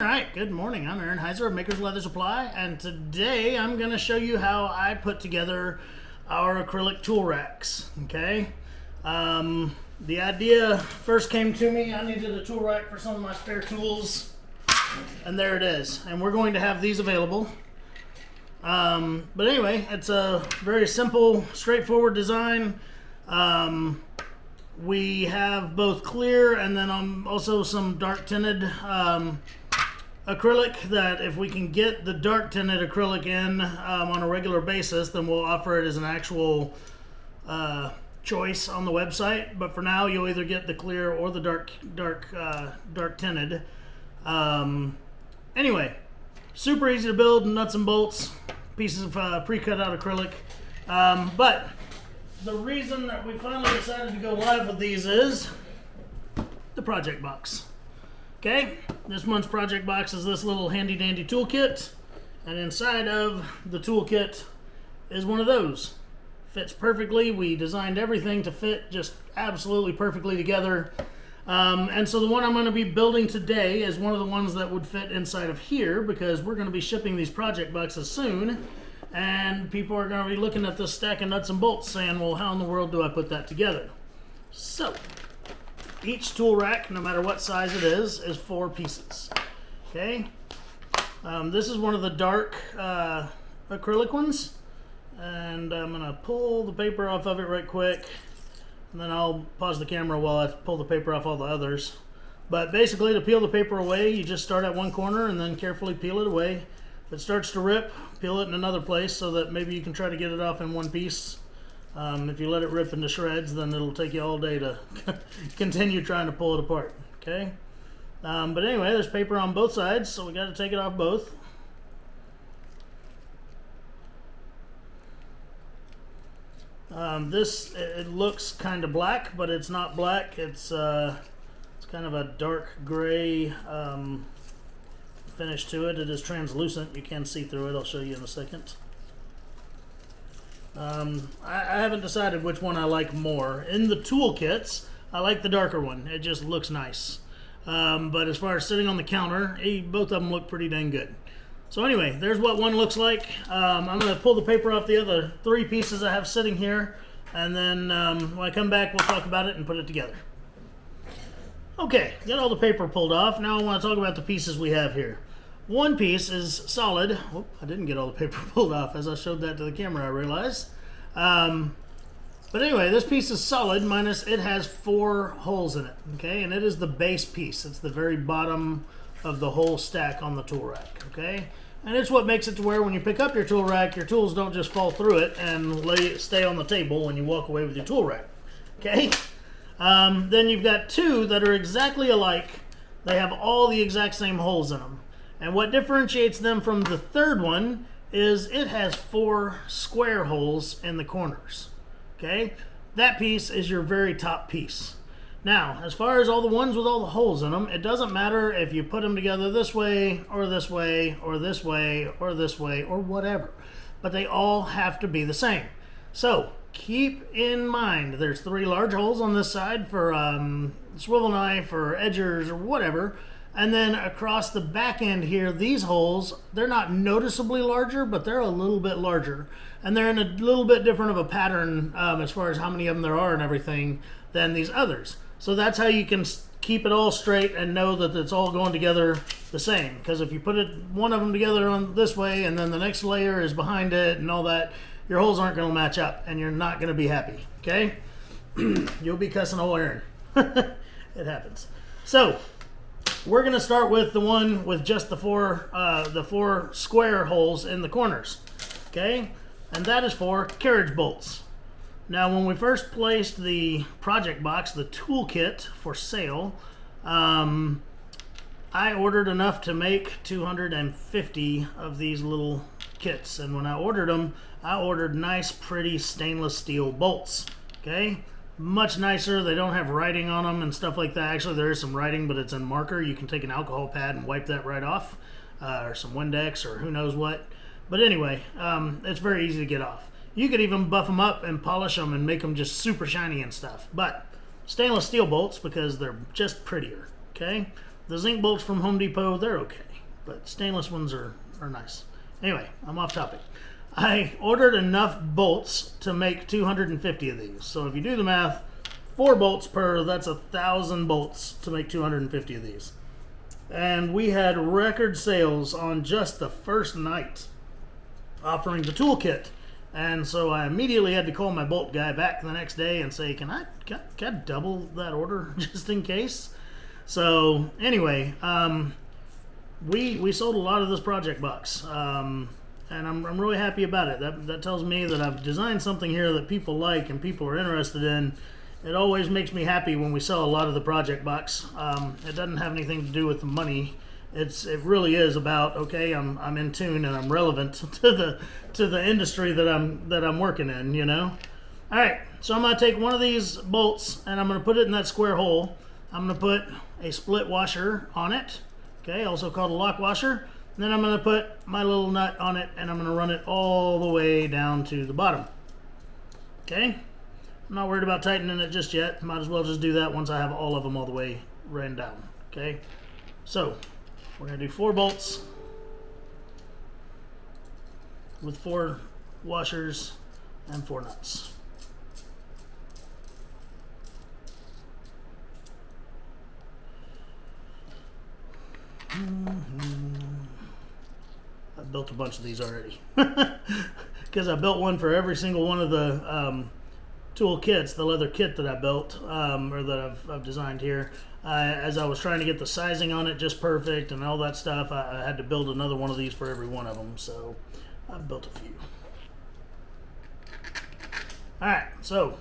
Alright, good morning. I'm Aaron Heiser of Maker's Leather Supply, and today I'm going to show you how I put together our acrylic tool racks. Okay, the idea first came to me. I needed a tool rack for some of my spare tools, and there it is. And we're going to have these available. But anyway, it's a very simple, straightforward design. We have both clear and then also some dark tinted acrylic that if we can get the dark tinted acrylic in on a regular basis, then we'll offer it as an actual choice on the website. But for now, you'll either get the clear or the dark tinted. Anyway, super easy to build, nuts and bolts, pieces of pre-cut out acrylic. But the reason that we finally decided to go live with these is the project box. Okay, this month's project box is this little handy dandy toolkit, and inside of the toolkit is one of those. Fits perfectly. We designed everything to fit just absolutely perfectly together. And so the one I'm going to be building today is one of the ones that would fit inside of here, because we're going to be shipping these project boxes soon, and people are going to be looking at this stack of nuts and bolts saying, well, how in the world do I put that together? So each tool rack, no matter what size it is 4 pieces. Okay, this is one of the dark acrylic ones, and I'm gonna pull the paper off of it right quick, and then I'll pause the camera while I pull the paper off all the others. But basically, to peel the paper away, you just start at one corner and then carefully peel it away. If it starts to rip, peel it in another place so that maybe you can try to get it off in one piece. If you let it rip into shreds, then it'll take you all day to continue trying to pull it apart. Okay, but anyway, there's paper on both sides, so we got to take it off both. This it looks kind of black, but it's not black. It's kind of a dark gray finish to it. It is translucent. You can see through it. I'll show you in a second. I haven't decided which one I like more. In the toolkits, I like the darker one. It just looks nice. But as far as sitting on the counter, both of them look pretty dang good. So anyway, there's what one looks like. I'm going to pull the paper off the other 3 pieces I have sitting here, and then when I come back, we'll talk about it and put it together. Okay, got all the paper pulled off. Now I want to talk about the pieces we have here. One piece is solid. Whoop, I didn't get all the paper pulled off. As I showed that to the camera, I realized. But anyway, this piece is solid, minus it has 4 holes in it. Okay, and it is the base piece. It's the very bottom of the whole stack on the tool rack. Okay, and it's what makes it to where when you pick up your tool rack, your tools don't just fall through it and stay on the table when you walk away with your tool rack. Okay, then you've got 2 that are exactly alike. They have all the exact same holes in them. And what differentiates them from the third one is it has 4 square holes in the corners. Okay, that piece is your very top piece. Now, as far as all the ones with all the holes in them, it doesn't matter if you put them together this way, or this way, or this way, or this way, or whatever. But they all have to be the same. So, keep in mind, there's 3 large holes on this side for swivel knife or edgers or whatever. And then across the back end here, these holes, they're not noticeably larger, but they're a little bit larger. And they're in a little bit different of a pattern as far as how many of them there are and everything than these others. So that's how you can keep it all straight and know that it's all going together the same. Because if you put one of them together on this way and then the next layer is behind it and all that, your holes aren't going to match up and you're not going to be happy. Okay? You'll be cussing old Aaron. It happens. So we're going to start with the one with just the 4 square holes in the corners. Okay? And that is for carriage bolts. Now, when we first placed the project box, the toolkit for sale, I ordered enough to make 250 of these little kits. And when I ordered them, I ordered nice, pretty stainless steel bolts. Okay? Much nicer. They don't have writing on them and stuff like that. Actually, there is some writing, but it's in marker. You can take an alcohol pad and wipe that right off, or some Windex or who knows what. But anyway, it's very easy to get off. You could even buff them up and polish them and make them just super shiny and stuff. But stainless steel bolts, because they're just prettier. Okay, The zinc bolts from Home Depot, they're okay, but stainless ones are nice. Anyway, I'm off topic. I ordered enough bolts to make 250 of these. So if you do the math, 4 bolts per, that's 1,000 bolts to make 250 of these. And we had record sales on just the first night offering the toolkit. And so I immediately had to call my bolt guy back the next day and say, can I double that order just in case? So anyway, we sold a lot of this project box. And I'm really happy about it. That tells me that I've designed something here that people like and people are interested in. It always makes me happy when we sell a lot of the project box. It doesn't have anything to do with the money. It really is about, okay, I'm in tune and I'm relevant to the industry that I'm working in, you know. All right, so I'm gonna take one of these bolts and I'm gonna put it in that square hole. I'm gonna put a split washer on it, okay, also called a lock washer. Then I'm going to put my little nut on it and I'm going to run it all the way down to the bottom. Okay? I'm not worried about tightening it just yet. Might as well just do that once I have all of them all the way ran down. Okay? So, we're going to do 4 bolts with 4 washers and 4 nuts. I've built a bunch of these already because I built one for every single one of the tool kits, the leather kit that I built or that I've designed here. As I was trying to get the sizing on it just perfect and all that stuff, I had to build another one of these for every one of them, so I've built a few. Alright, so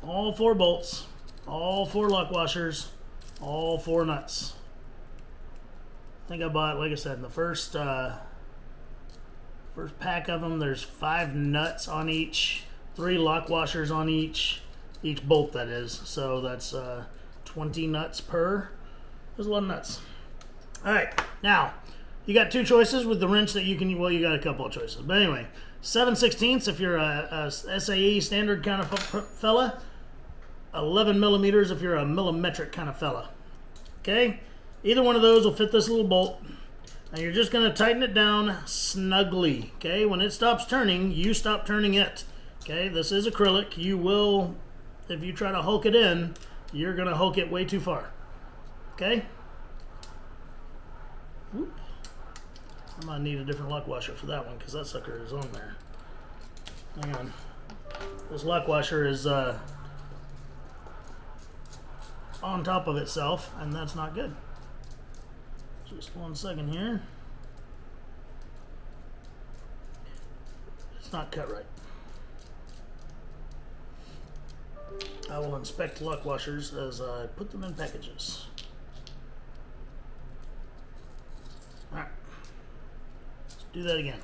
all 4 bolts, all 4 lock washers, all 4 nuts. I think I bought, like I said, in the first pack of them, there's 5 nuts on each, 3 lock washers on each bolt, that is. So that's 20 nuts per. There's a lot of nuts. All right, now you got 2 choices with the wrench that you can. Well, you got a couple of choices, but anyway, 7/16 if you're a SAE standard kind of fella, 11 millimeters if you're a millimetric kind of fella. Okay, either one of those will fit this little bolt. And you're just going to tighten it down snugly, okay? When it stops turning, you stop turning it, okay? This is acrylic. You will, if you try to hulk it in, you're going to hulk it way too far, okay? Whoop. I might need a different lock washer for that one because that sucker is on there. Hang on. This lock washer is on top of itself, and that's not good. Just 1 second here. It's not cut right. I will inspect lock washers as I put them in packages. Alright. Let's do that again.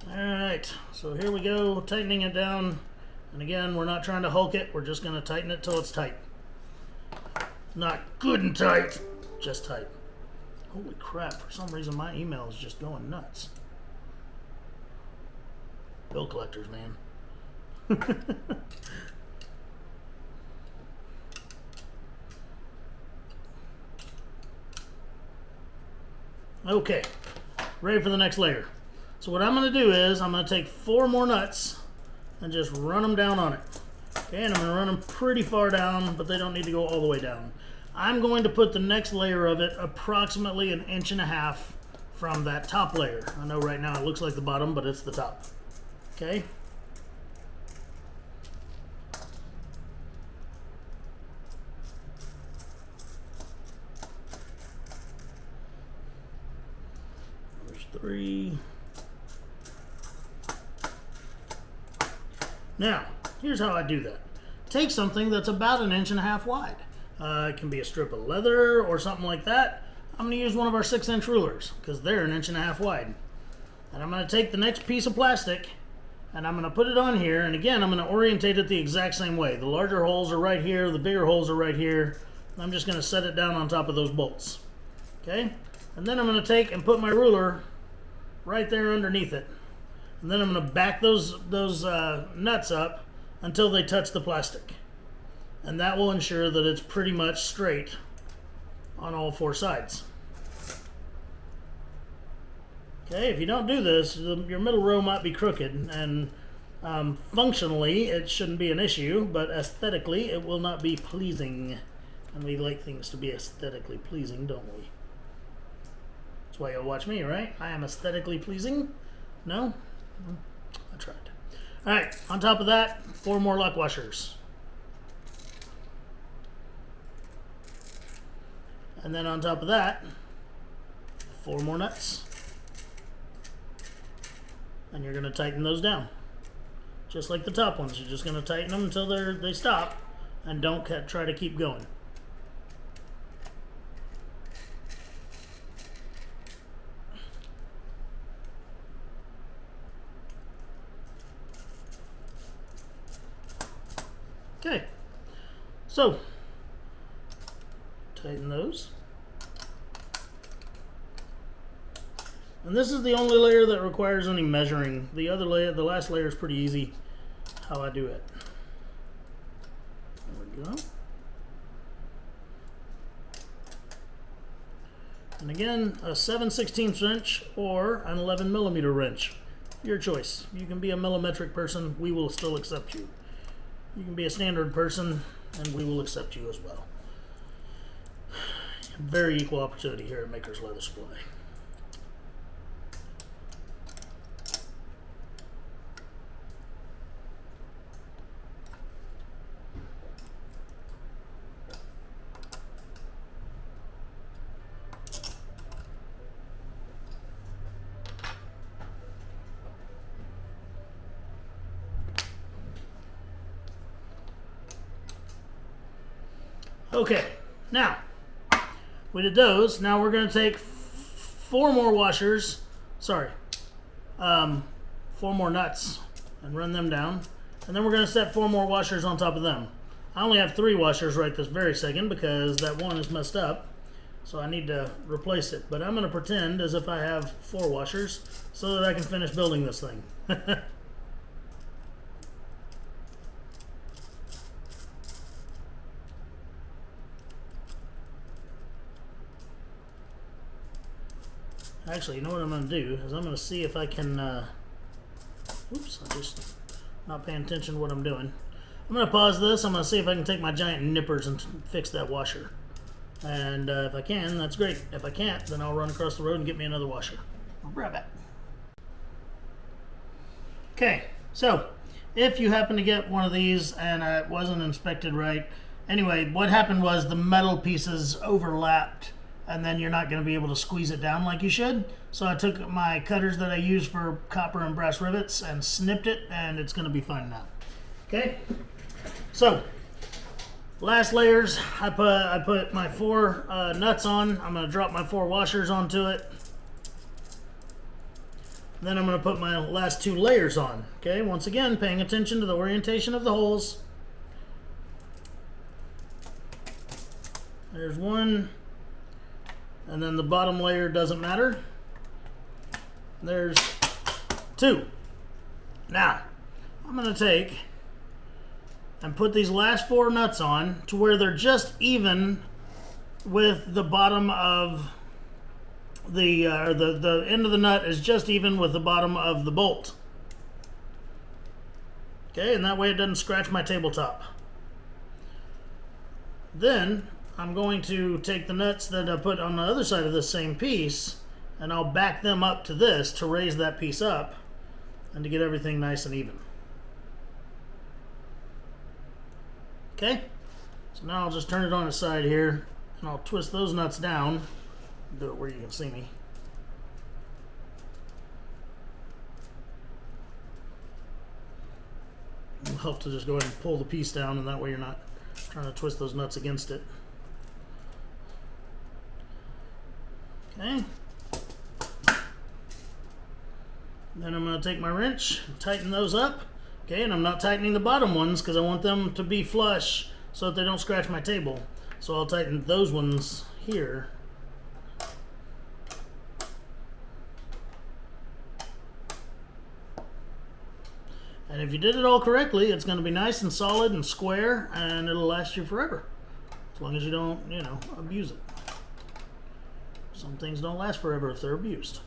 Alright, so here we go, tightening it down. And again, we're not trying to hulk it, we're just going to tighten it till it's tight. Not good and tight, just tight. Holy crap, for some reason my email is just going nuts. Bill collectors, man. Okay, ready for the next layer. So what I'm going to do is I'm going to take 4 more nuts and just run them down on it. Okay, and I'm going to run them pretty far down, but they don't need to go all the way down. I'm going to put the next layer of it approximately 1.5 inches from that top layer. I know right now it looks like the bottom, but it's the top. Okay? There's 3. Now, here's how I do that. Take something that's about 1.5 inches wide. It can be a strip of leather or something like that. I'm going to use one of our 6-inch rulers because they're 1.5 inches wide. And I'm going to take the next piece of plastic and I'm going to put it on here. And again, I'm going to orientate it the exact same way. The larger holes are right here. The bigger holes are right here. I'm just going to set it down on top of those bolts. Okay? And then I'm going to take and put my ruler right there underneath it. And then I'm going to back those nuts up until they touch the plastic. And that will ensure that it's pretty much straight on all four sides. Okay, if you don't do this, your middle row might be crooked, and functionally it shouldn't be an issue, but aesthetically it will not be pleasing. And we like things to be aesthetically pleasing, don't we? That's why you'll watch me, right? I am aesthetically pleasing? No? I tried. Alright, on top of that, 4 more lock washers. And then on top of that, 4 more nuts. And you're going to tighten those down. Just like the top ones. You're just going to tighten them until they stop. And don't try to keep going. Okay. So, tighten those. And this is the only layer that requires any measuring. The other layer, the last layer, is pretty easy how I do it. There we go. And again, a 7/16 wrench or an 11mm wrench. Your choice. You can be a millimetric person, we will still accept you. You can be a standard person, and we will accept you as well. Very equal opportunity here at Maker's Leather Supply. Okay, now we did those. Now we're going to take 4 more washers. Sorry, 4 more nuts and run them down. And then we're going to set 4 more washers on top of them. I only have 3 washers right this very second because that one is messed up. So I need to replace it. But I'm going to pretend as if I have 4 washers so that I can finish building this thing. Actually, you know what I'm going to do is I'm going to see if I can, oops, I'm just not paying attention to what I'm doing. I'm going to pause this. I'm going to see if I can take my giant nippers and fix that washer. And if I can, that's great. If I can't, then I'll run across the road and get me another washer. I'll be right back. Okay, so if you happen to get one of these and it wasn't inspected right, anyway, what happened was the metal pieces overlapped, and then you're not going to be able to squeeze it down like you should. So I took my cutters that I use for copper and brass rivets and snipped it, and it's going to be fine now. Okay, so last layers, I put my 4 nuts on. I'm going to drop my 4 washers onto it. Then I'm going to put my last 2 layers on. Okay, once again, paying attention to the orientation of the holes. There's 1. And then the bottom layer doesn't matter. There's 2. Now, I'm going to take and put these last 4 nuts on to where they're just even with the bottom of the end of the nut is just even with the bottom of the bolt. Okay, and that way it doesn't scratch my tabletop. Then I'm going to take the nuts that I put on the other side of this same piece, and I'll back them up to this to raise that piece up and to get everything nice and even. Okay, so now I'll just turn it on its side here, and I'll twist those nuts down. Do it where you can see me. It'll help to just go ahead and pull the piece down, and that way you're not trying to twist those nuts against it. Okay. Then I'm going to take my wrench and tighten those up. Okay, and I'm not tightening the bottom ones because I want them to be flush so that they don't scratch my table. So I'll tighten those ones here. And if you did it all correctly, it's going to be nice and solid and square, and it'll last you forever. As long as you don't, you know, abuse it. Some things don't last forever if they're abused.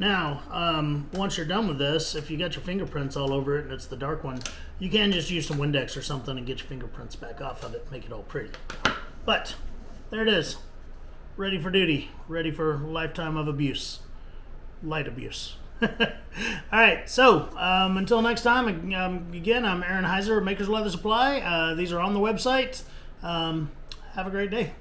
Now, once you're done with this, if you got your fingerprints all over it and it's the dark one, you can just use some Windex or something and get your fingerprints back off of it, make it all pretty. But there it is, ready for duty, ready for a lifetime of abuse, light abuse. All right, so until next time, again, I'm Aaron Heiser of Makers Leather Supply. These are on the website. Have a great day.